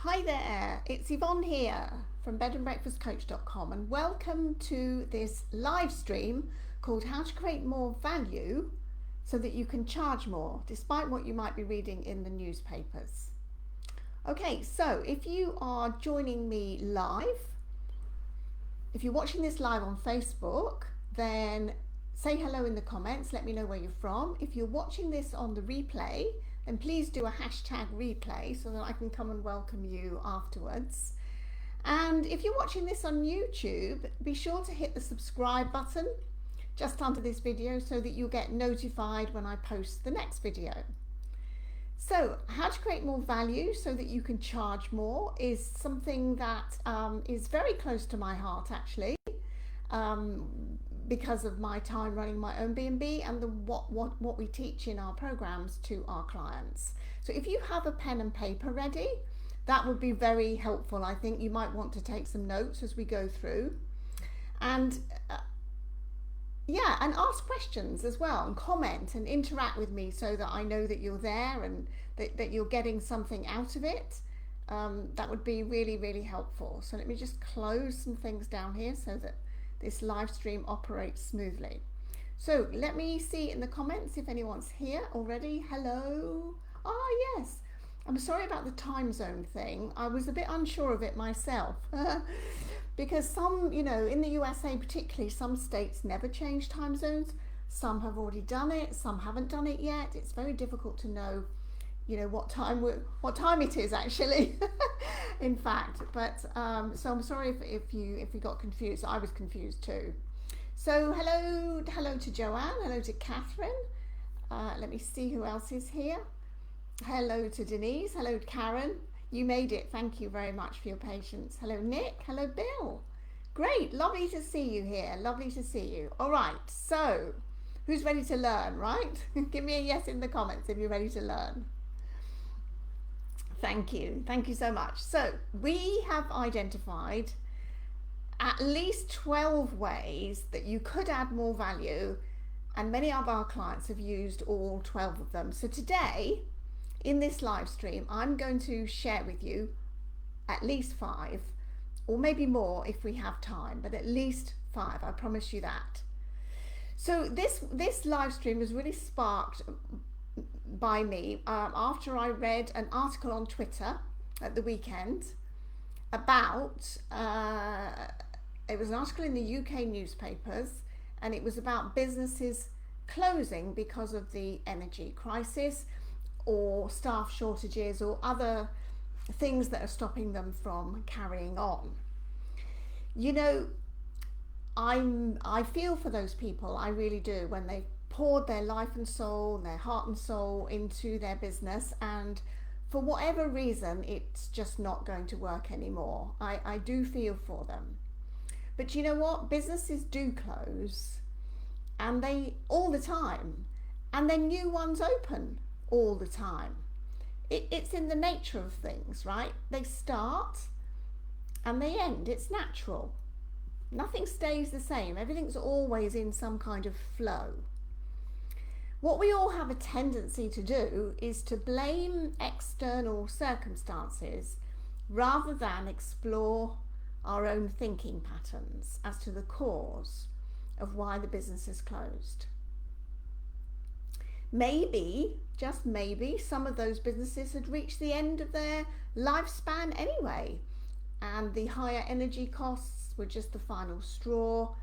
Hi there, it's Yvonne here from bedandbreakfastcoach.com and welcome to this live stream called How to Create More Value so that you can charge more despite what you might be reading in the newspapers. Okay, so if you are joining me live, if you're watching this live on Facebook, then say hello in the comments, let me know where you're from. If you're watching this on the replay, then please do a hashtag replay so that I can come and welcome you afterwards. And if you're watching this on YouTube, be sure to hit the subscribe button just under this video so that you'll get notified when I post the next video. So how to create more value so that you can charge more is something that is very close to my heart actually, because of my time running my own B&B and what we teach in our programs to our clients. So if you have a pen and paper ready, that would be very helpful. I think you might want to take some notes as we go through, and and ask questions as well, and comment and interact with me so that I know that you're there and that you're getting something out of it. That would be really, really helpful. So let me just close some things down here so that this live stream operates smoothly. So let me see in the comments if anyone's here already. Hello. Oh yes, I'm sorry about the time zone thing. I was a bit unsure of it myself because some, in the USA particularly, some states never change time zones. Some have already done it, some haven't done it yet. It's very difficult to know what time it is actually in fact, but so I'm sorry if you got confused. I was confused too. So hello to Joanne, hello to Catherine, let me see who else is here. Hello to Denise, hello Karen, you made it, thank you very much for your patience. Hello Nick, hello Bill, great, lovely to see you here, lovely to see you. All right, so who's ready to learn, right? Give me a yes in the comments if you're ready to learn. Thank you so much. So we have identified at least 12 ways that you could add more value, and many of our clients have used all 12 of them. So today in this live stream I'm going to share with you at least 5, or maybe more if we have time, but at least 5, I promise you that. So this live stream was really sparked by me after I read an article on Twitter at the weekend about it was an article in the UK newspapers, and it was about businesses closing because of the energy crisis or staff shortages or other things that are stopping them from carrying on. I feel for those people, I really do, when they've poured their life and soul, their heart and soul into their business, and for whatever reason it's just not going to work anymore. I do feel for them. But you know what? Businesses do close, and they all the time, and then new ones open all the time. It's in the nature of things, right? They start and they end. It's natural. Nothing stays the same. Everything's always in some kind of flow. What we all have a tendency to do is to blame external circumstances rather than explore our own thinking patterns as to the cause of why the business is closed. Maybe, just maybe, some of those businesses had reached the end of their lifespan anyway, and the higher energy costs were just the final straw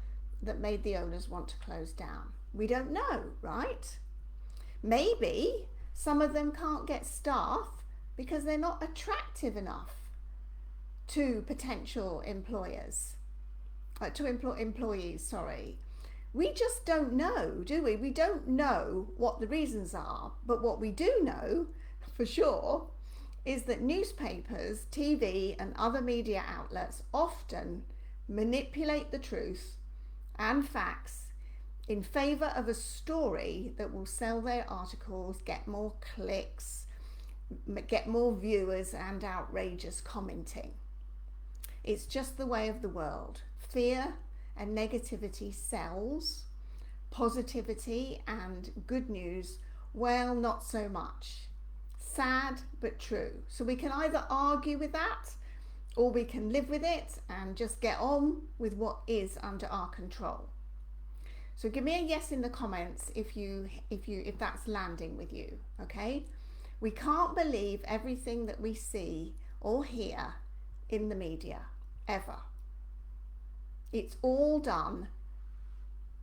that made the owners want to close down. We don't know, right? Maybe some of them can't get staff because they're not attractive enough to potential employers, employees, sorry. We just don't know, do we? We don't know what the reasons are, but what we do know for sure is that newspapers, TV and other media outlets often manipulate the truth and facts in favour of a story that will sell their articles, get more clicks, get more viewers and outrageous commenting. It's just the way of the world. Fear and negativity sells. Positivity and good news, well, not so much. sad but true. So we can either argue with that, or we can live with it and just get on with what is under our control. So give me a yes in the comments if that's landing with you, okay? We can't believe everything that we see or hear in the media, ever. It's all done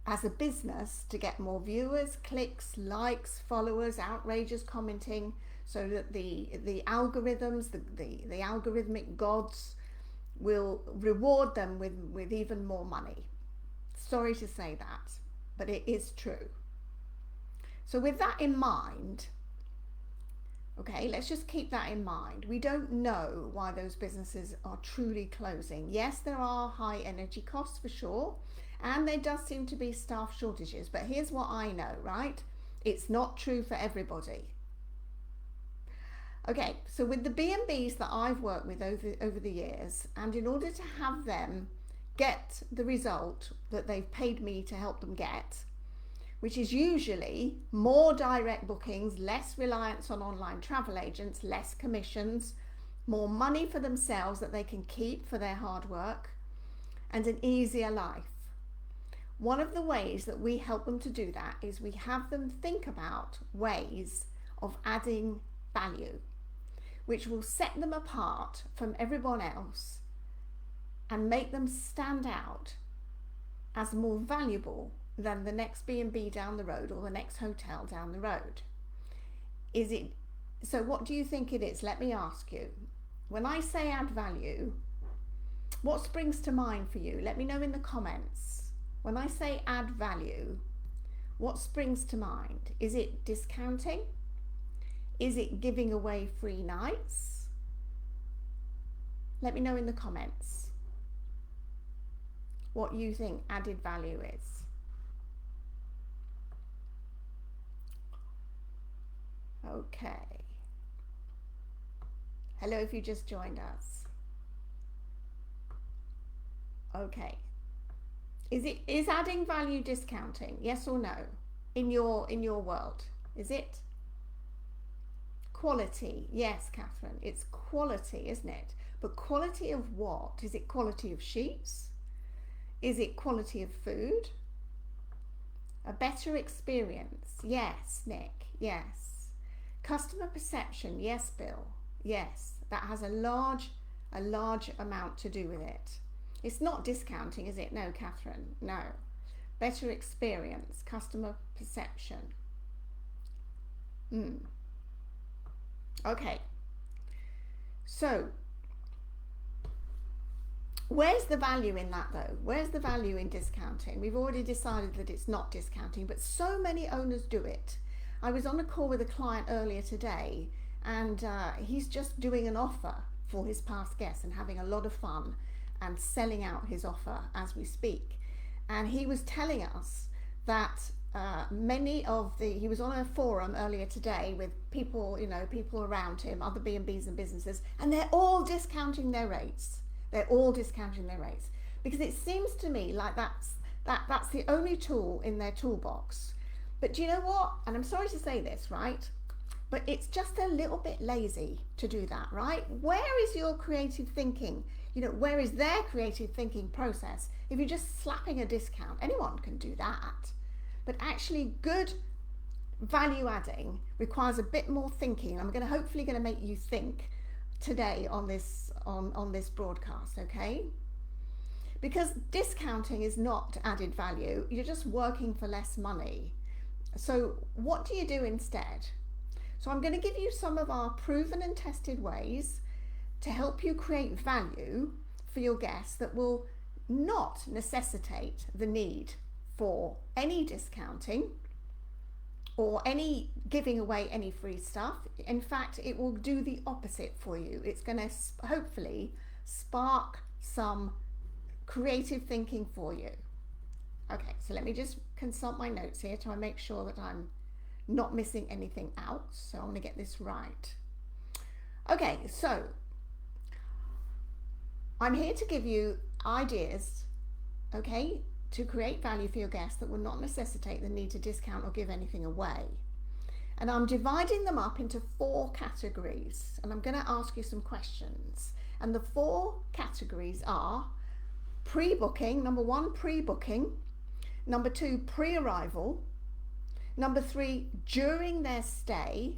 as a business to get more viewers, clicks, likes, followers, outrageous commenting, so that the algorithms, the algorithmic gods will reward them with even more money. Sorry to say that, but it is true. So with that in mind, okay, let's just keep that in mind. We don't know why those businesses are truly closing. Yes, there are high energy costs for sure, and there does seem to be staff shortages, but here's what I know, right? It's not true for everybody. Okay, so with the B&Bs that I've worked with over the years, and in order to have them get the result that they've paid me to help them get, which is usually more direct bookings, less reliance on online travel agents, less commissions, more money for themselves that they can keep for their hard work, and an easier life. One of the ways that we help them to do that is we have them think about ways of adding value, which will set them apart from everyone else and make them stand out as more valuable than the next B&B down the road or the next hotel down the road. So what do you think it is? Let me ask you. When I say add value, what springs to mind for you? Let me know in the comments. When I say add value, what springs to mind? Is it discounting? Is it giving away free nights? Let me know in the comments what you think added value is. Okay. Hello if you just joined us. Okay. Is adding value discounting? Yes or no? In your world, is it? Quality. Yes, Catherine. It's quality, isn't it? But quality of what? Is it quality of sheets? Is it quality of food? A better experience? Yes, Nick. Yes. Customer perception? Yes, Bill. Yes. That has a large amount to do with it. It's not discounting, is it? No, Catherine. No. Better experience, customer perception. Okay. So, where's the value in that though? Where's the value in discounting? We've already decided that it's not discounting, but so many owners do it. I was on a call with a client earlier today, and he's just doing an offer for his past guests and having a lot of fun and selling out his offer as we speak. And he was telling us that he was on a forum earlier today with people, people around him, other B&Bs and businesses, and they're all discounting their rates. They're all discounting their rates because it seems to me like that's the only tool in their toolbox. But do you know what? And I'm sorry to say this, right? But it's just a little bit lazy to do that, right? Where is your creative thinking? Where is their creative thinking process? If you're just slapping a discount, anyone can do that. But actually good value adding requires a bit more thinking. I'm hopefully going to make you think today on this broadcast, okay? Because discounting is not added value. You're just working for less money. So what do you do instead? So I'm going to give you some of our proven and tested ways to help you create value for your guests that will not necessitate the need for any discounting or any giving away any free stuff. In fact, it will do the opposite for you. It's going to hopefully spark some creative thinking for you. Okay, so let me just consult my notes here to make sure that I'm not missing anything out. So I'm going to get this right. Okay, so I'm here to give you ideas, okay, to create value for your guests that will not necessitate the need to discount or give anything away. And I'm dividing them up into 4 categories, and I'm going to ask you some questions. And the 4 categories are pre-booking, number 1, pre-booking, number 2, pre-arrival, number 3, during their stay,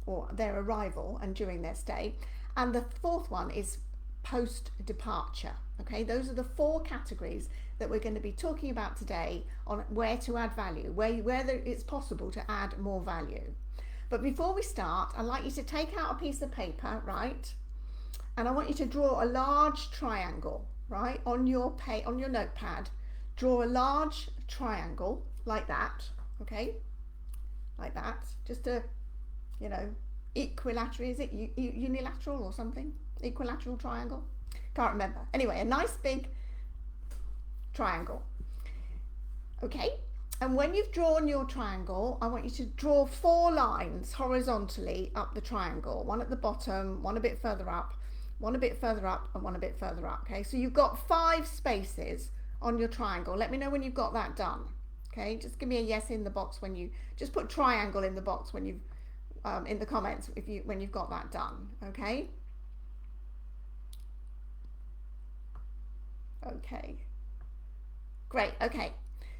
or their arrival and during their stay, and the 4th one is post-departure. Okay, those are the 4 categories that we're going to be talking about today on where to add value, where it's possible to add more value. But before we start, I'd like you to take out a piece of paper, right? And I want you to draw a large triangle, right? On your notepad, draw a large triangle like that, okay? Like that, just a, you know, equilateral, is it unilateral or something? Equilateral triangle? Can't remember. Anyway, a nice big triangle. Okay, and when you've drawn your triangle, I want you to draw 4 lines horizontally up the triangle, one at the bottom, one a bit further up, one a bit further up, and one a bit further up. Okay, so you've got 5 spaces on your triangle. Let me know when you've got that done. Okay, just give me a yes in the box when you just put triangle in the box when you've in the comments when you've got that done. Okay. Okay, great. Okay,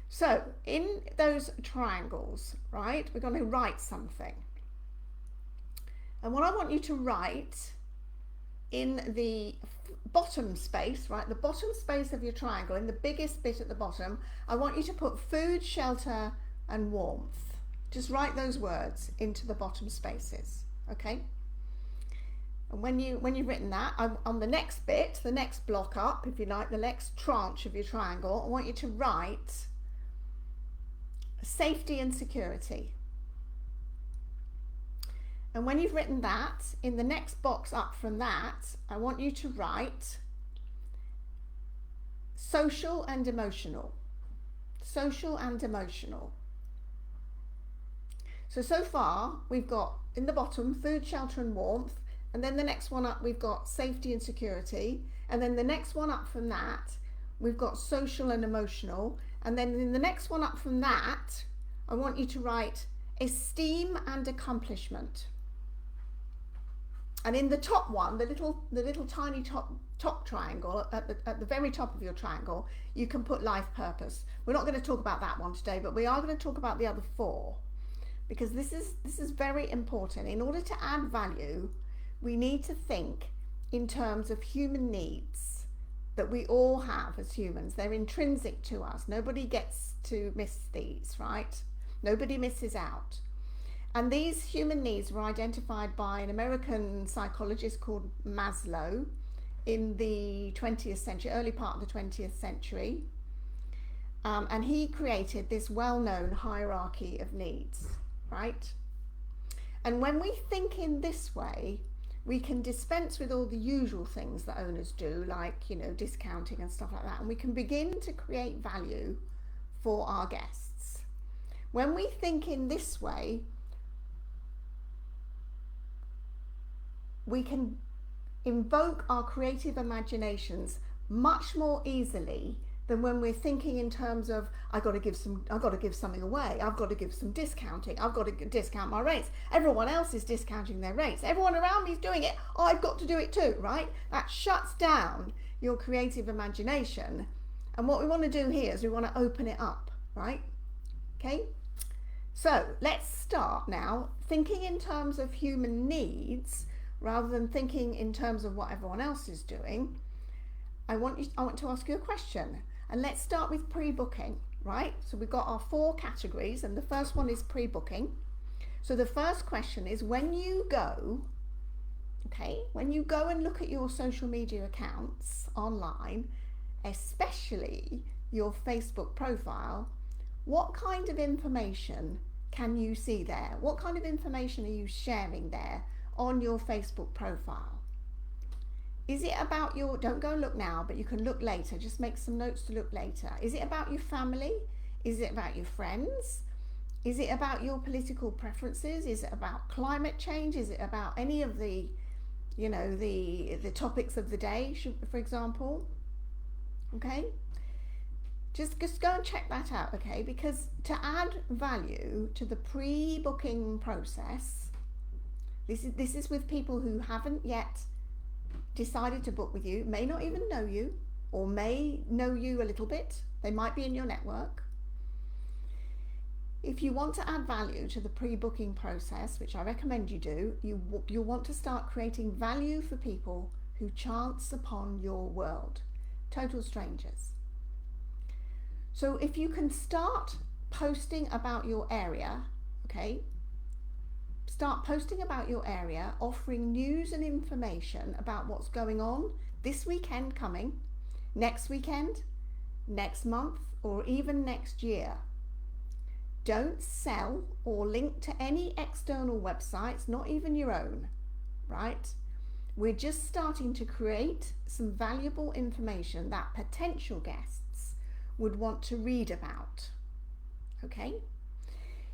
so in those triangles, right, we're going to write something, and what I want you to write in the bottom space, right, the bottom space of your triangle, in the biggest bit at the bottom, I want you to put food, shelter and warmth. Just write those words into the bottom spaces. Okay, and when you've written that, on the next bit, the next block up, if you like, the next tranche of your triangle, I want you to write safety and security. And when you've written that, in the next box up from that, I want you to write social and emotional. Social and emotional. So far, we've got in the bottom food, shelter and warmth. And then the next one up, we've got safety and security. And then the next one up from that, we've got social and emotional. And then in the next one up from that, I want you to write esteem and accomplishment. And in the top one, the little tiny top triangle, at the very top of your triangle, you can put life purpose. We're not going to talk about that one today, but we are going to talk about the other 4. Because this is very important. In order to add value, we need to think in terms of human needs that we all have as humans. They're intrinsic to us. Nobody gets to miss these, right? Nobody misses out. And these human needs were identified by an American psychologist called Maslow in the 20th century, early part of the 20th century. And he created this well-known hierarchy of needs, right? And when we think in this way, we can dispense with all the usual things that owners do, like, you know, discounting and stuff like that. And we can begin to create value for our guests. When we think in this way, we can invoke our creative imaginations much more easily than when we're thinking in terms of I've got to give something away, I've got to give some discounting, I've got to discount my rates, everyone else is discounting their rates, everyone around me is doing it, I've got to do it too, right? That shuts down your creative imagination. And what we want to do here is we want to open it up, right? Okay, so let's start now thinking in terms of human needs rather than thinking in terms of what everyone else is doing. I want to ask you a question. And let's start with pre-booking, right? So we've got our 4 categories, and the first one is pre-booking. So the first question is, when you go and look at your social media accounts online, especially your Facebook profile, what kind of information can you see there? What kind of information are you sharing there on your Facebook profile? Is it about your, don't go and look now, but you can look later, just make some notes to look later. Is it about your family? Is it about your friends? Is it about your political preferences? Is it about climate change? Is it about any of the, you know, the topics of the day, for example? Okay. Just go and check that out, okay? Because to add value to the pre-booking process, this is with people who haven't yet decided to book with you, may not even know you, or may know you a little bit. They might be in your network. If you want to add value to the pre-booking process, which I recommend you do, you'll want to start creating value for people who chance upon your world, total strangers. So if you can start posting about your area, okay, start posting about your area, offering news and information about what's going on this weekend coming, next weekend, next month, or even next year. Don't sell or link to any external websites, not even your own, right? We're just starting to create some valuable information that potential guests would want to read about, okay?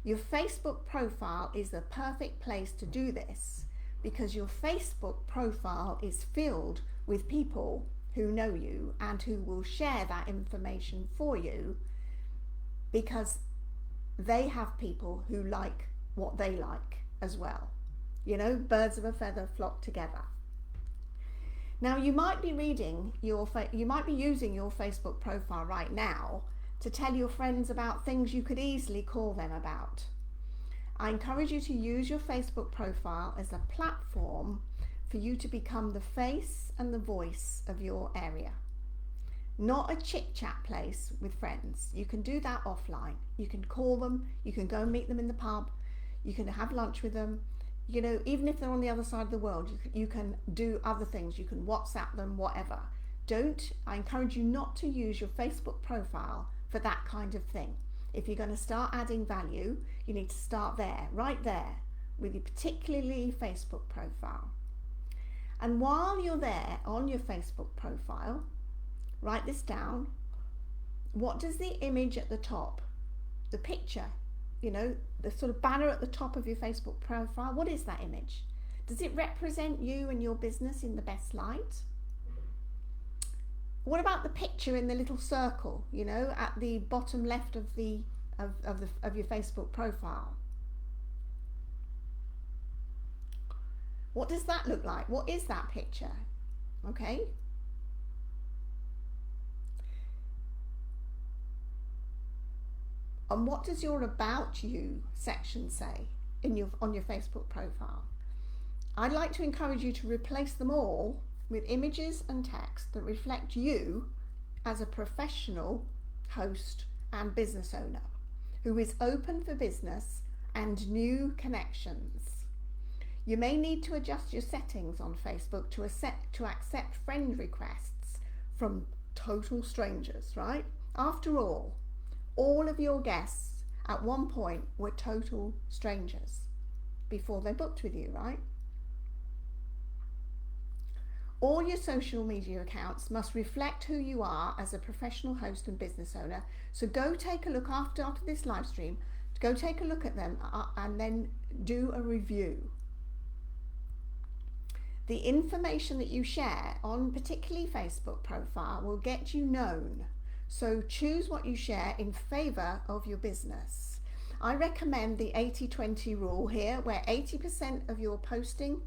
Your Facebook profile is the perfect place to do this because your Facebook profile is filled with people who know you and who will share that information for you because they have people who like what they like as well. You know, birds of a feather flock together. Now you might be using your Facebook profile right now to tell your friends about things you could easily call them about. I encourage you to use your Facebook profile as a platform for you to become the face and the voice of your area. Not a chit-chat place with friends. You can do that offline. You can call them, you can go and meet them in the pub, you can have lunch with them. You know, even if they're on the other side of the world, you can do other things. You can WhatsApp them, whatever. I encourage you not to use your Facebook profile for that kind of thing. If you're going to start adding value, you need to start there, right there, with your particularly Facebook profile. And while you're there on your Facebook profile, write this down. What does the image at the top, the picture, you know, the sort of banner at the top of your Facebook profile, what is that image? Does it represent you and your business in the best light? What about the picture in the little circle, you know, at the bottom left of your Facebook profile? What does that look like? What is that picture? Okay. And what does your About You section say on your Facebook profile? I'd like to encourage you to replace them all with images and text that reflect you as a professional host and business owner who is open for business and new connections. You may need to adjust your settings on Facebook to accept friend requests from total strangers, right? After all of your guests at one point were total strangers before they booked with you, right? All your social media accounts must reflect who you are as a professional host and business owner. So go take a look after this live stream, go take a look at them and then do a review. The information that you share on particularly Facebook profile will get you known. So choose what you share in favor of your business. I recommend the 80-20 rule here, where 80% of your posting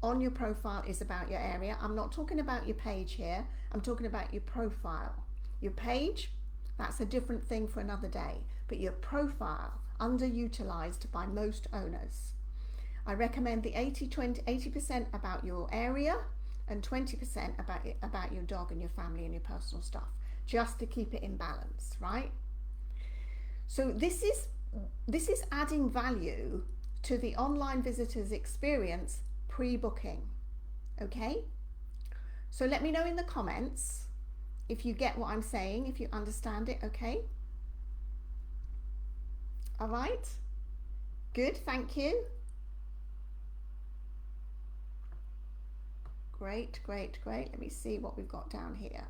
on your profile is about your area. I'm not talking about your page here. I'm talking about your profile. Your page, that's a different thing for another day, but your profile, underutilized by most owners. I recommend the 80% about your area and 20% about your dog and your family and your personal stuff, just to keep it in balance, right? So this is adding value to the online visitors experience pre-booking, okay? So let me know in the comments if you get what I'm saying, if you understand it, okay? All right, good, thank you. Great, great, great. Let me see what we've got down here.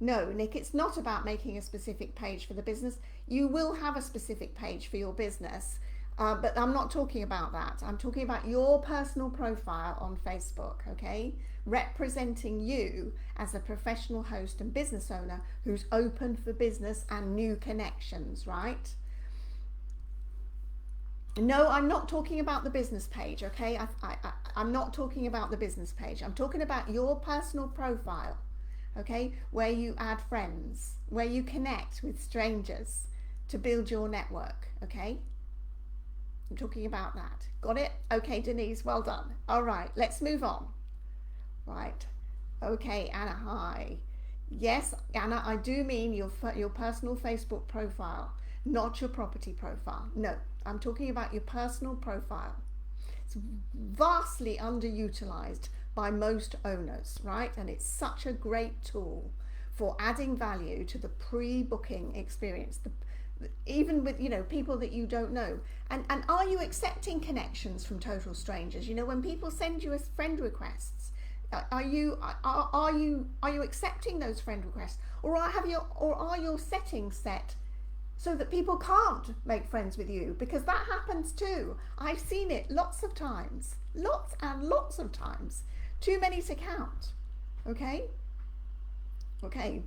No, Nick, it's not about making a specific page for the business. You will have a specific page for your business. But I'm not talking about that. I'm talking about your personal profile on Facebook, okay? Representing you as a professional host and business owner who's open for business and new connections, right? No, I'm not talking about the business page, okay? I'm not talking about the business page. I'm talking about your personal profile, okay? Where you add friends, where you connect with strangers to build your network, okay? I'm talking about that. Got it? Okay, Denise, well done. All right, let's move on. Right. Okay, Anna, hi. Yes, Anna, I do mean your personal Facebook profile, not your property profile. No, I'm talking about your personal profile. It's vastly underutilized by most owners, right? And it's such a great tool for adding value to the pre-booking experience, even with people that you don't know. And are you accepting connections from total strangers? When people send you as friend requests, are you accepting those friend requests, or are your settings set so that people can't make friends with you? Because that happens too. I've seen it lots of times, lots and lots of times, too many to count. Okay,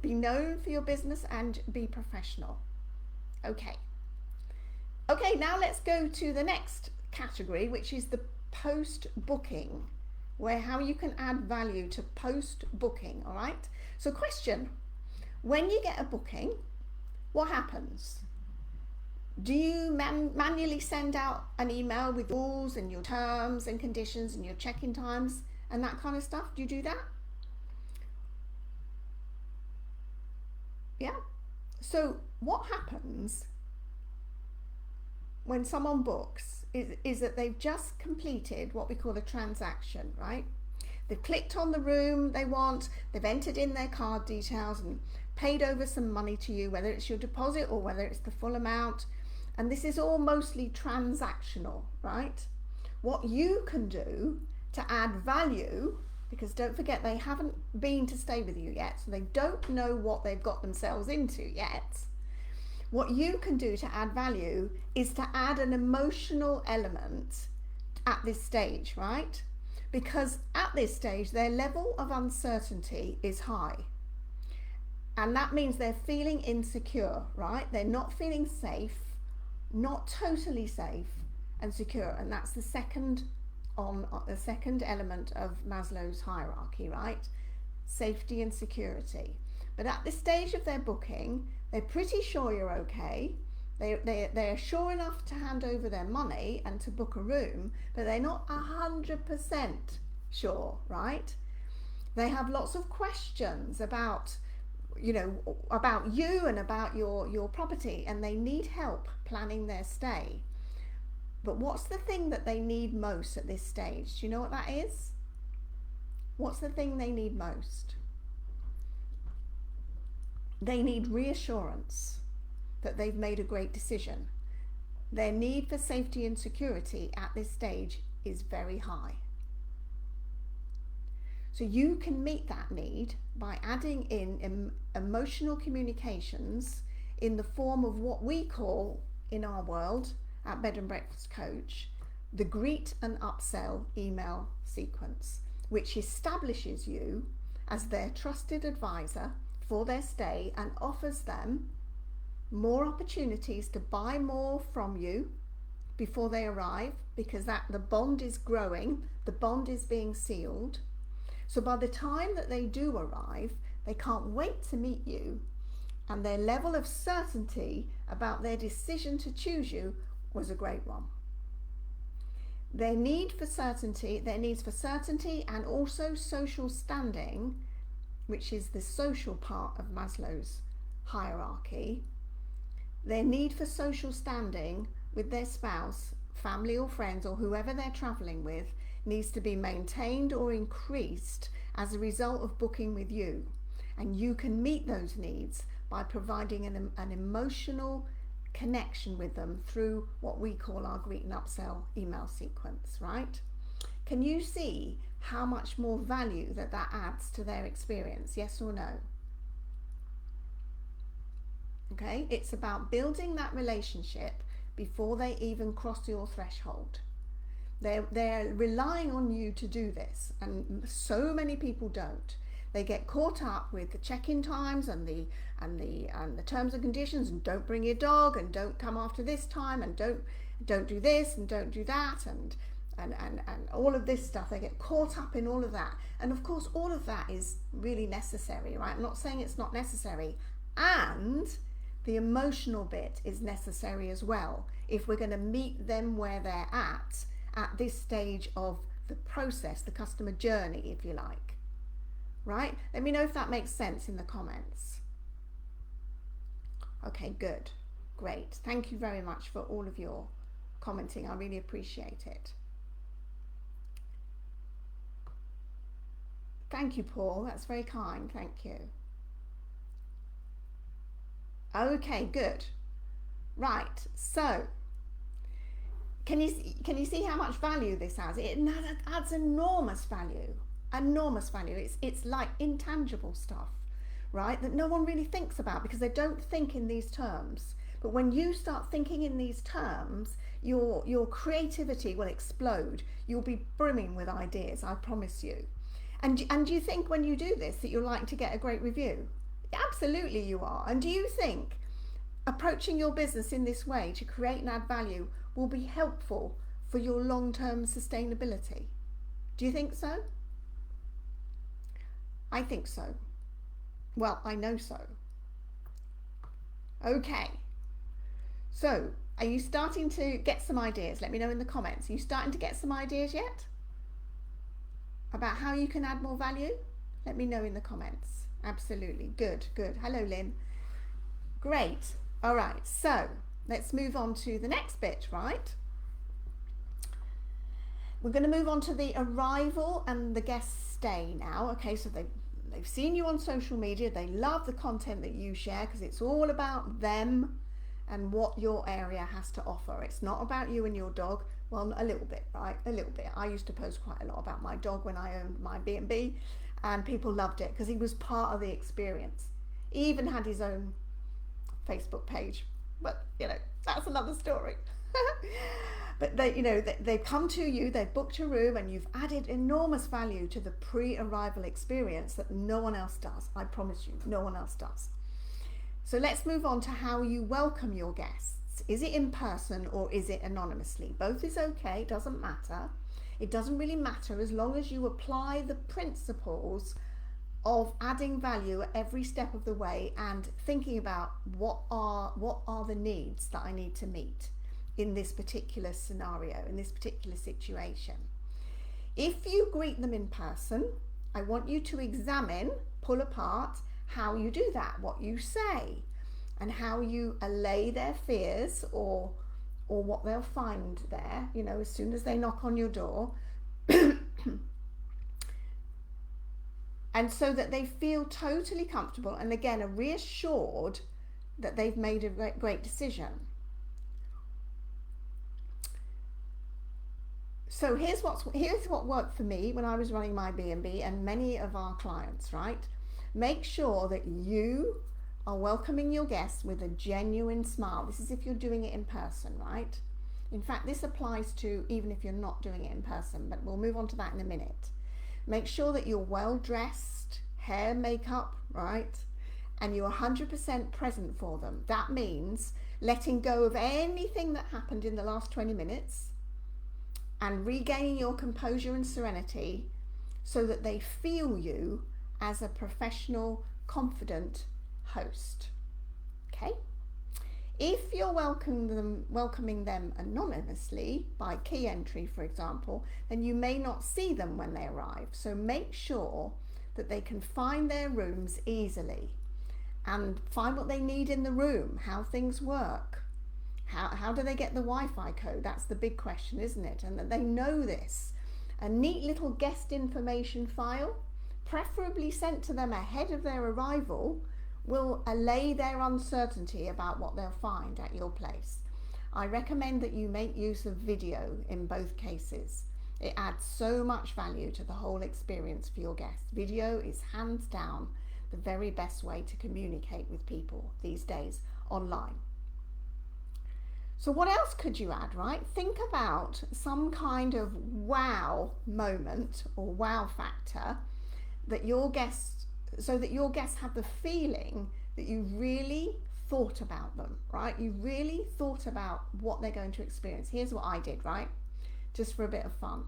be known for your business and be professional. Okay, now let's go to the next category, which is the post booking, where how you can add value to post booking. All right, so question: when you get a booking, what happens? Do you manually send out an email with rules and your terms and conditions and your check-in times and that kind of stuff? Do you do that? Yeah. So what happens when someone books is that they've just completed what we call a transaction, right? They've clicked on the room they want, they've entered in their card details and paid over some money to you, whether it's your deposit or whether it's the full amount. And this is all mostly transactional, right? What you can do to add value, because don't forget they haven't been to stay with you yet, so they don't know what they've got themselves into yet. What you can do to add value is to add an emotional element at this stage, right? Because at this stage, their level of uncertainty is high. And that means they're feeling insecure, right? They're not feeling safe, not totally safe and secure. And that's the second element of Maslow's hierarchy, right? Safety and security. But at this stage of their booking, they're pretty sure you're okay. They're sure enough to hand over their money and to book a room, but they're not 100% sure, right? They have lots of questions about you and about your property, and they need help planning their stay. But what's the thing that they need most at this stage? Do you know what that is? What's the thing they need most? They need reassurance that they've made a great decision. Their need for safety and security at this stage is very high. So you can meet that need by adding in emotional communications in the form of what we call in our world at Bed and Breakfast Coach the greet and upsell email sequence, which establishes you as their trusted advisor for their stay and offers them more opportunities to buy more from you before they arrive, because the bond is growing, the bond is being sealed. So by the time that they do arrive, they can't wait to meet you, and their level of certainty about their decision to choose you was a great one. Their needs for certainty and also social standing, which is the social part of Maslow's hierarchy. Their need for social standing with their spouse, family or friends, or whoever they're traveling with, needs to be maintained or increased as a result of booking with you. And you can meet those needs by providing an emotional connection with them through what we call our greet and upsell email sequence, right? Can you see how much more value that adds to their experience? Yes or no? Okay, it's about building that relationship before they even cross your threshold. They're relying on you to do this, and so many people don't. They get caught up with the check-in times and the terms and conditions, and don't bring your dog, and don't come after this time, and don't do this and don't do that, and all of this stuff. They get caught up in all of that, and of course all of that is really necessary, right? I'm not saying it's not necessary, and the emotional bit is necessary as well if we're going to meet them where they're at this stage of the process, the customer journey, if you like. Right? Let me know if that makes sense in the comments. Okay, good. Great. Thank you very much for all of your commenting. I really appreciate it. Thank you, Paul. That's very kind. Thank you. Okay, good. Right. So, can you see how much value this has? It adds enormous value. Enormous value. It's like intangible stuff, right, that no one really thinks about because they don't think in these terms. But when you start thinking in these terms, your creativity will explode. You'll be brimming with ideas, I promise you. And do you think when you do this that you're likely to get a great review? Absolutely you are. And do you think approaching your business in this way to create and add value will be helpful for your long-term sustainability? Do you think so? I think so. Well, I know so. Okay. So, are you starting to get some ideas? Let me know in the comments. Are you starting to get some ideas yet about how you can add more value? Let me know in the comments. Absolutely. Good, good. Hello, Lynn. Great. All right. So, let's move on to the next bit, right? We're going to move on to the arrival and the guest stay now. Okay, so they've seen you on social media. They love the content that you share because it's all about them and what your area has to offer. It's not about you and your dog. Well, a little bit, right? A little bit. I used to post quite a lot about my dog when I owned my B&B, and people loved it because he was part of the experience. He even had his own Facebook page, but you know, that's another story. But they've come to you, they've booked a room, and you've added enormous value to the pre-arrival experience that no one else does. I promise you, no one else does. So let's move on to how you welcome your guests. Is it in person or is it anonymously? Both is okay, doesn't matter. It doesn't really matter as long as you apply the principles of adding value at every step of the way and thinking about what are the needs that I need to meet in this particular scenario, in this particular situation. If you greet them in person, I want you to examine, pull apart how you do that, what you say, and how you allay their fears or what they'll find there, you know, as soon as they knock on your door. And so that they feel totally comfortable and again are reassured that they've made a great decision. So here's what worked for me when I was running my B&B and many of our clients, right? Make sure that you are welcoming your guests with a genuine smile. This is if you're doing it in person, right? In fact, this applies to even if you're not doing it in person, but we'll move on to that in a minute. Make sure that you're well dressed, hair, makeup, right? And you're 100% present for them. That means letting go of anything that happened in the last 20 minutes and regaining your composure and serenity so that they feel you as a professional, confident host. Okay? If you're welcoming them anonymously by key entry, for example, then you may not see them when they arrive. So make sure that they can find their rooms easily and find what they need in the room, how things work. How do they get the Wi-Fi code? That's the big question, isn't it? And that they know this. A neat little guest information file, preferably sent to them ahead of their arrival, will allay their uncertainty about what they'll find at your place. I recommend that you make use of video in both cases. It adds so much value to the whole experience for your guests. Video is hands down the very best way to communicate with people these days online. So what else could you add, right? Think about some kind of wow moment or wow factor that your guests, so that your guests have the feeling that you really thought about them, right? You really thought about what they're going to experience. Here's what I did, right? Just for a bit of fun.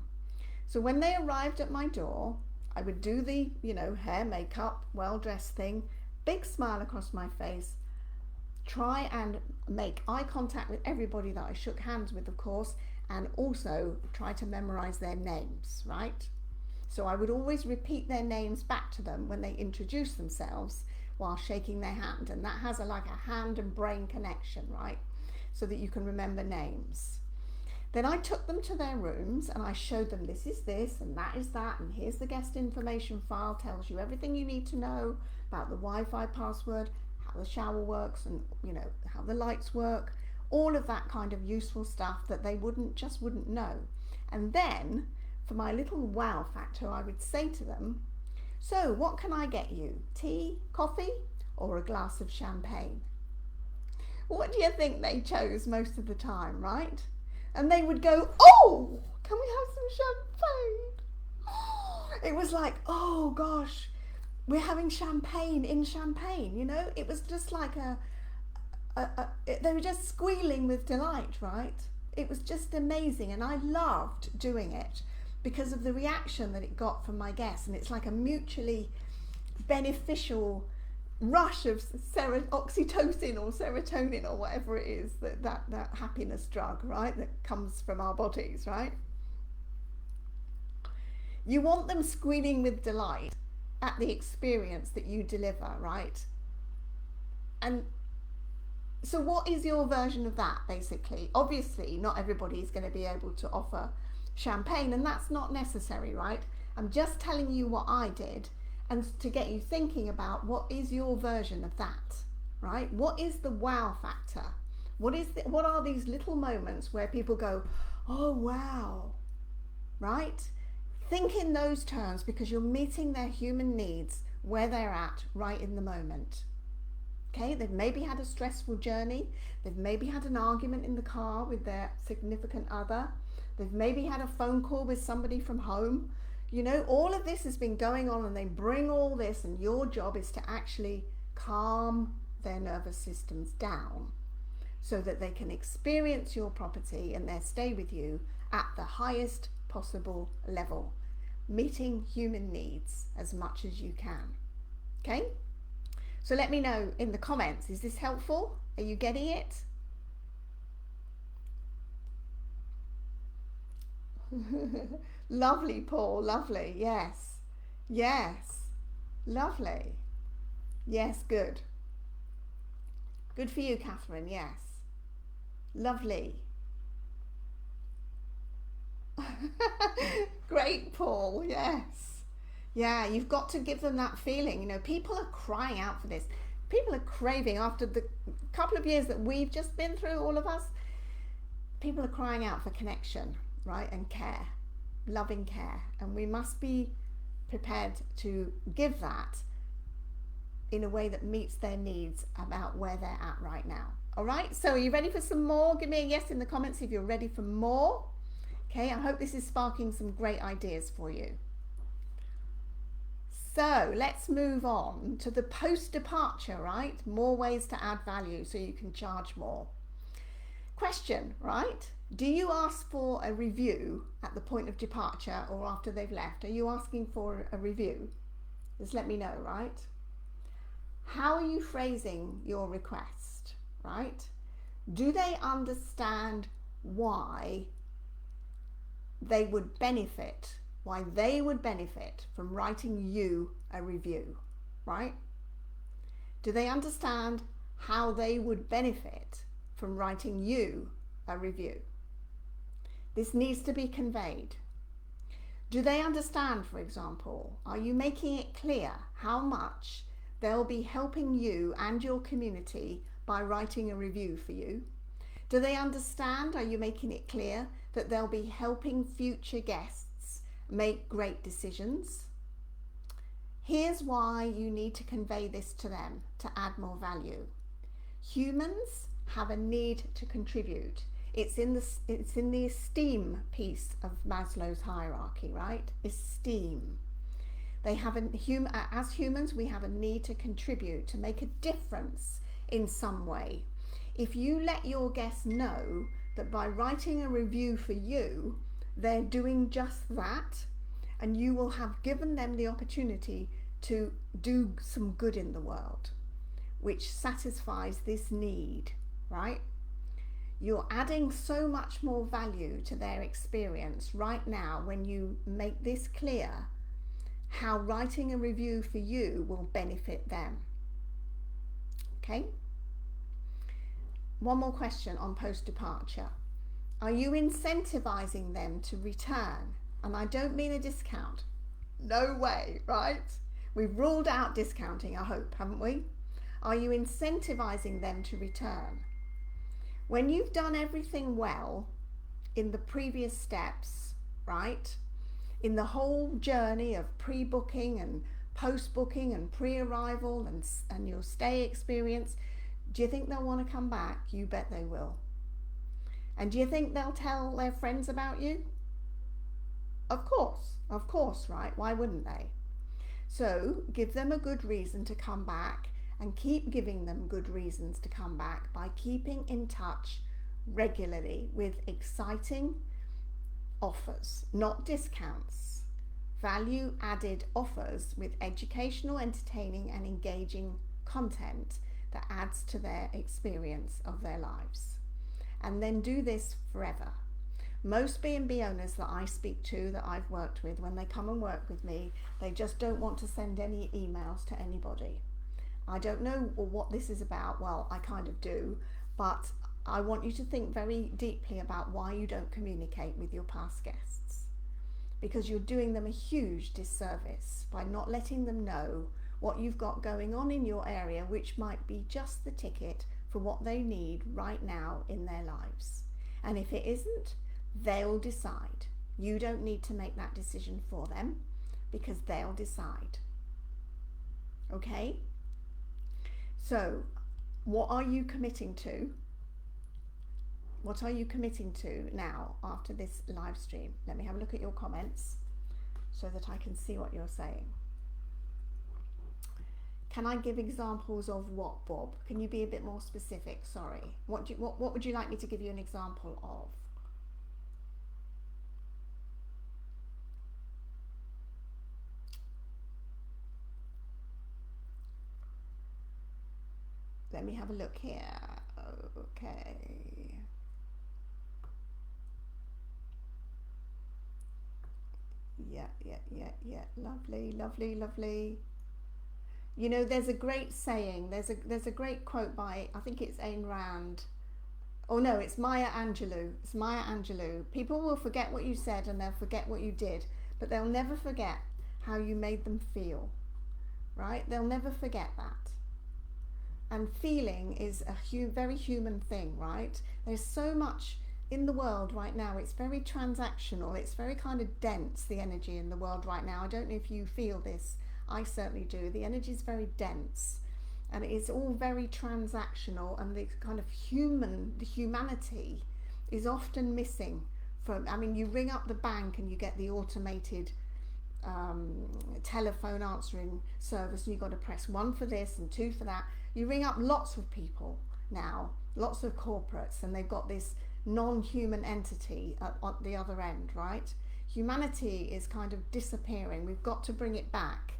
So when they arrived at my door, I would do the, hair, makeup, well-dressed thing, big smile across my face, try and make eye contact with everybody that I shook hands with, of course, and also try to memorize their names, right? So I would always repeat their names back to them when they introduce themselves while shaking their hand, and that has like a hand and brain connection, right? So that you can remember names. Then I took them to their rooms and I showed them this is this and that is that, and here's the guest information file, tells you everything you need to know about the Wi-Fi password, how the shower works, and how the lights work, all of that kind of useful stuff that they wouldn't know. And then for my little wow factor, I would say to them, so what can I get you? Tea, coffee, or a glass of champagne? What do you think they chose most of the time, right? And they would go, oh, can we have some champagne? It was like, oh gosh, we're having champagne in Champagne, It was just like they were just squealing with delight, right? It was just amazing, and I loved doing it because of the reaction that it got from my guests. And it's like a mutually beneficial rush of oxytocin or serotonin or whatever it is, that happiness drug, right, that comes from our bodies, right? You want them squealing with delight at the experience that you deliver, right? And so what is your version of that, basically? Obviously, not everybody is going to be able to offer champagne, and that's not necessary, right? I'm just telling you what I did, and to get you thinking about what is your version of that, right? What is the wow factor? What are these little moments where people go, oh wow, right? Think in those terms, because you're meeting their human needs where they're at right in the moment. Okay, they've maybe had a stressful journey, they've maybe had an argument in the car with their significant other, they've maybe had a phone call with somebody from home. All of this has been going on, and they bring all this, and your job is to actually calm their nervous systems down so that they can experience your property and their stay with you at the highest possible level, meeting human needs as much as you can. Okay? So let me know in the comments, is this helpful? Are you getting it? Lovely, Paul, lovely. Yes, lovely. Yes, good for you, Catherine. Yes, lovely. Great, Paul. Yes, yeah, you've got to give them that feeling. People are crying out for this. People are craving, after the couple of years that we've just been through, all of us, people are crying out for connection, right? And care, loving care. And we must be prepared to give that in a way that meets their needs about where they're at right now. All right, so are you ready for some more? Give me a yes in the comments if you're ready for more. Okay, I hope this is sparking some great ideas for you. So let's move on to the post-departure, right? More ways to add value so you can charge more. Question, right? Do you ask for a review at the point of departure or after they've left? Are you asking for a review? Just let me know, right? How are you phrasing your request, right? Do they understand why they would benefit from writing you a review, right? Do they understand how they would benefit from writing you a review? This needs to be conveyed. Do they understand, for example, are you making it clear how much they'll be helping you and your community by writing a review for you? Do they understand, are you making it clear that they'll be helping future guests make great decisions? Here's why you need to convey this to them to add more value. Humans have a need to contribute. It's in the esteem piece of Maslow's hierarchy, right? Esteem. They have as humans, we have a need to contribute, to make a difference in some way. If you let your guests know that by writing a review for you, they're doing just that, and you will have given them the opportunity to do some good in the world, which satisfies this need, right? You're adding so much more value to their experience right now when you make this clear, how writing a review for you will benefit them. Okay? One more question on post-departure. Are you incentivizing them to return? And I don't mean a discount. No way, right? We've ruled out discounting, I hope, haven't we? Are you incentivizing them to return? When you've done everything well in the previous steps, right? In the whole journey of pre-booking and post-booking and pre-arrival and your stay experience, do you think they'll want to come back? You bet they will. And do you think they'll tell their friends about you? Of course, right? Why wouldn't they? So give them a good reason to come back, and keep giving them good reasons to come back by keeping in touch regularly with exciting offers, not discounts. Value added offers with educational, entertaining and engaging content that adds to their experience of their lives. And then do this forever. Most B&B owners that I speak to, that I've worked with, when they come and work with me, they just don't want to send any emails to anybody. I don't know what this is about. Well, I kind of do, but I want you to think very deeply about why you don't communicate with your past guests, because you're doing them a huge disservice by not letting them know what you've got going on in your area, which might be just the ticket for what they need right now in their lives. And if it isn't, they'll decide. You don't need to make that decision for them, because they'll decide. Okay? So, what are you committing to? What are you committing to now after this live stream? Let me have a look at your comments so that I can see what you're saying. Can I give examples of what, Bob? Can you be a bit more specific? Sorry. What would you like me to give you an example of? Let me have a look here. Okay. Yeah. Lovely. You know, there's a great saying, there's a great quote by, I think it's Ayn Rand. Oh no, it's Maya Angelou. It's Maya Angelou. People will forget what you said and they'll forget what you did, but they'll never forget how you made them feel, right? They'll never forget that. And feeling is a very human thing, right? There's so much in the world right now. It's very transactional. It's very kind of dense, the energy in the world right now. I don't know if you feel this. I certainly do. The energy is very dense, and it's all very transactional, and the kind of the humanity is often missing from, I mean, you ring up the bank and you get the automated telephone answering service, and you've got to press 1 for this and 2 for that. You ring up lots of people now, lots of corporates, and they've got this non-human entity at the other end, right? Humanity is kind of disappearing. We've got to bring it back,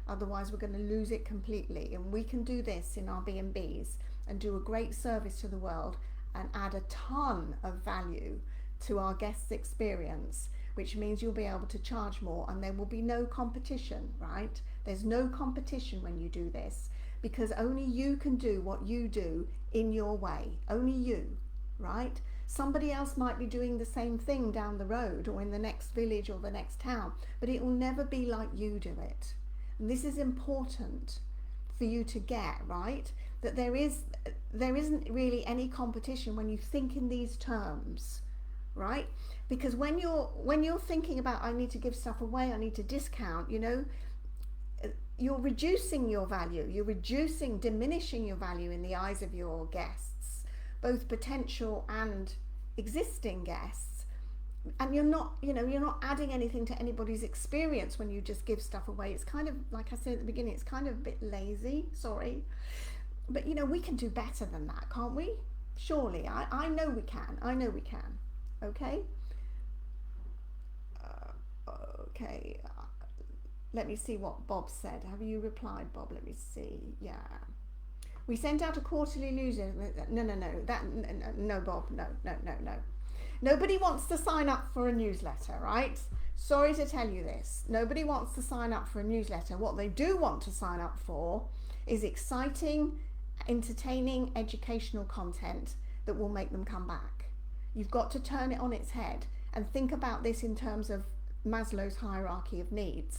otherwise we're going to lose it completely. And we can do this in our B&Bs and do a great service to the world and add a ton of value to our guests' experience, which means you'll be able to charge more, and there will be no competition, right? There's no competition when you do this, because only you can do what you do in your way. Only you, right? Somebody else might be doing the same thing down the road or in the next village or the next town, but it will never be like you do it. And this is important for you to get, right? That there isn't really any competition when you think in these terms, right? Because when you're thinking about, I need to give stuff away, I need to discount, you know, you're reducing your value, diminishing your value in the eyes of your guests. both potential and existing guests, and you're not adding anything to anybody's experience when you just give stuff away. It's kind of, like I said at the beginning, it's kind of a bit lazy, sorry, but we can do better than that, can't we? Surely. I know we can. Okay. Okay. Let me see what Bob said. Have you replied, Bob? Let me see. Yeah. We sent out a quarterly newsletter. No, Bob. No. Nobody wants to sign up for a newsletter, right? Sorry to tell you this. Nobody wants to sign up for a newsletter. What they do want to sign up for is exciting, entertaining, educational content that will make them come back. You've got to turn it on its head and think about this in terms of Maslow's hierarchy of needs,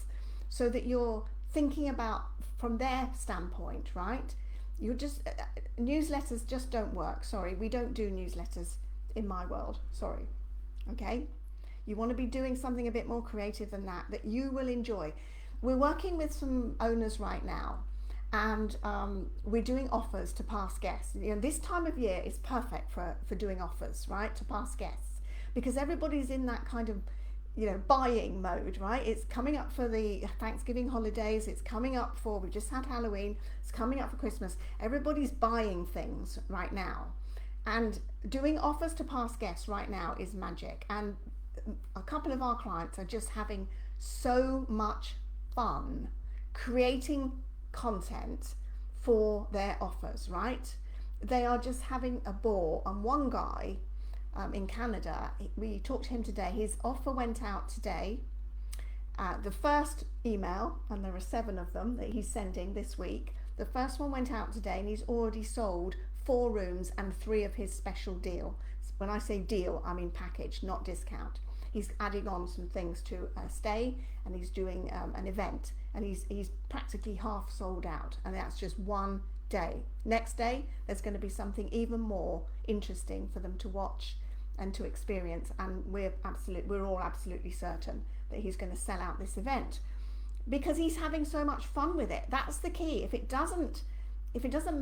so that you're thinking about from their standpoint, right? You're just newsletters just don't work. Sorry, we don't do newsletters in my world. Sorry. Okay? You want to be doing something a bit more creative than that you will enjoy. We're working with some owners right now, and we're doing offers to past guests. This time of year is perfect for doing offers, right, to past guests, because everybody's in that kind of buying mode, right? It's coming up for the Thanksgiving holidays, it's coming up for, we just had Halloween, it's coming up for Christmas. Everybody's buying things right now, and doing offers to past guests right now is magic. And a couple of our clients are just having so much fun creating content for their offers, right? They are just having a ball. And one guy in Canada, we talked to him today. His offer went out today. The first email, and there are 7 of them that he's sending this week. The first one went out today, and he's already sold 4 rooms and 3 of his special deal. When I say deal, I mean package, not discount. He's adding on some things to stay, and he's doing an event, and he's practically half sold out, and that's just one day. Next day, there's going to be something even more interesting for them to watch and to experience, and we're all absolutely certain that he's going to sell out this event because he's having so much fun with it. That's the key. If it doesn't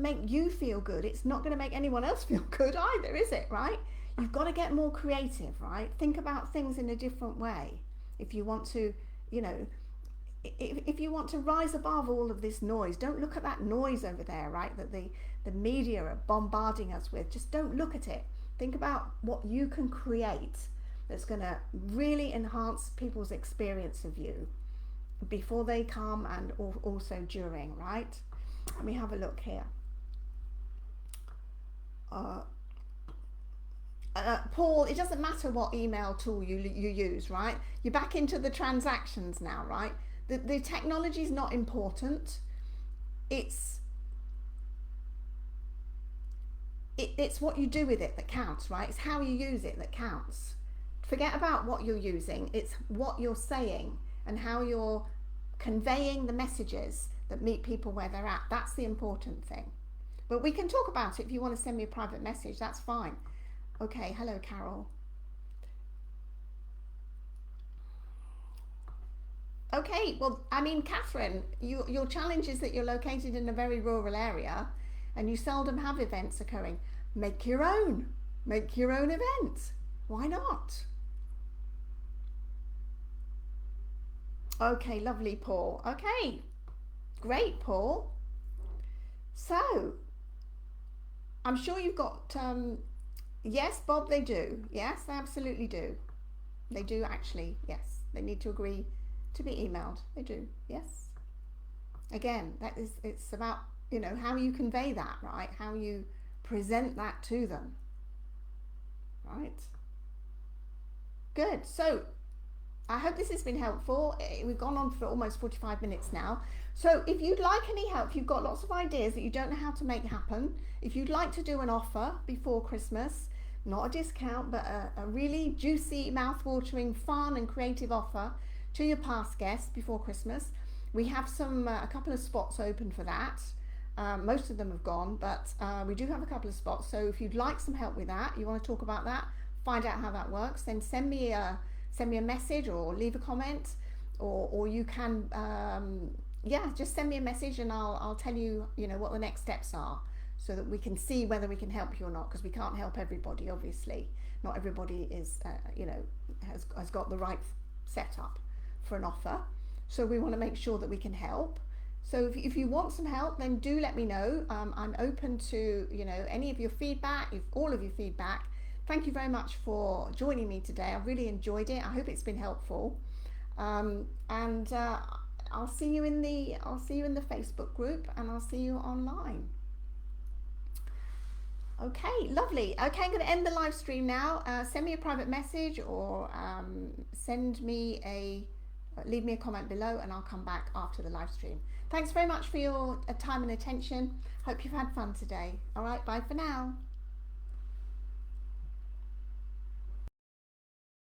make you feel good, it's not going to make anyone else feel good either, is it? Right? You've got to get more creative, right? Think about things in a different way. If you want to, if you want to rise above all of this noise, don't look at that noise over there, right? That the media are bombarding us with. Just don't look at it. Think about what you can create that's going to really enhance people's experience of you before they come and also during, right? Let me have a look here. Paul, it doesn't matter what email tool you use, right? You're back into the transactions now, right? The technology is not important. It's what you do with it that counts, right? It's how you use it that counts. Forget about what you're using. It's what you're saying and how you're conveying the messages that meet people where they're at. That's the important thing. But we can talk about it. If you want to send me a private message, that's fine. Okay, hello, Carol. Okay, well, I mean, Catherine, your challenge is that you're located in a very rural area and you seldom have events occurring. Make your own event. Why not? Okay, lovely, Paul. Okay, great, Paul. So, I'm sure you've got, yes, Bob, they do. Yes, they absolutely do. They do actually, yes. They need to agree to be emailed. They do, yes. Again, it's about, how you convey that, right? How you present that to them, right? Good. So I hope this has been helpful. We've gone on for almost 45 minutes now. So if you'd like any help, you've got lots of ideas that you don't know how to make happen. If you'd like to do an offer before Christmas, not a discount, but a really juicy, mouth-watering, fun and creative offer to your past guests before Christmas, we have a couple of spots open for that. Most of them have gone, but we do have a couple of spots. So if you'd like some help with that, you want to talk about that, find out how that works, then send me a message or leave a comment, or you can just send me a message and I'll tell you what the next steps are. so that we can see whether we can help you or not, because we can't help everybody, obviously. Not everybody is, has got the right setup for an offer. So we want to make sure that we can help. So if you want some help, then do let me know. I'm open to, any of your feedback, all of your feedback. Thank you very much for joining me today. I really enjoyed it. I hope it's been helpful. And I'll see you in the Facebook group, and I'll see you online. Okay, lovely. Okay, I'm going to end the live stream now. Send me a private message, or leave me a comment below, and I'll come back after the live stream. Thanks very much for your time and attention. Hope you've had fun today. All right, bye for now.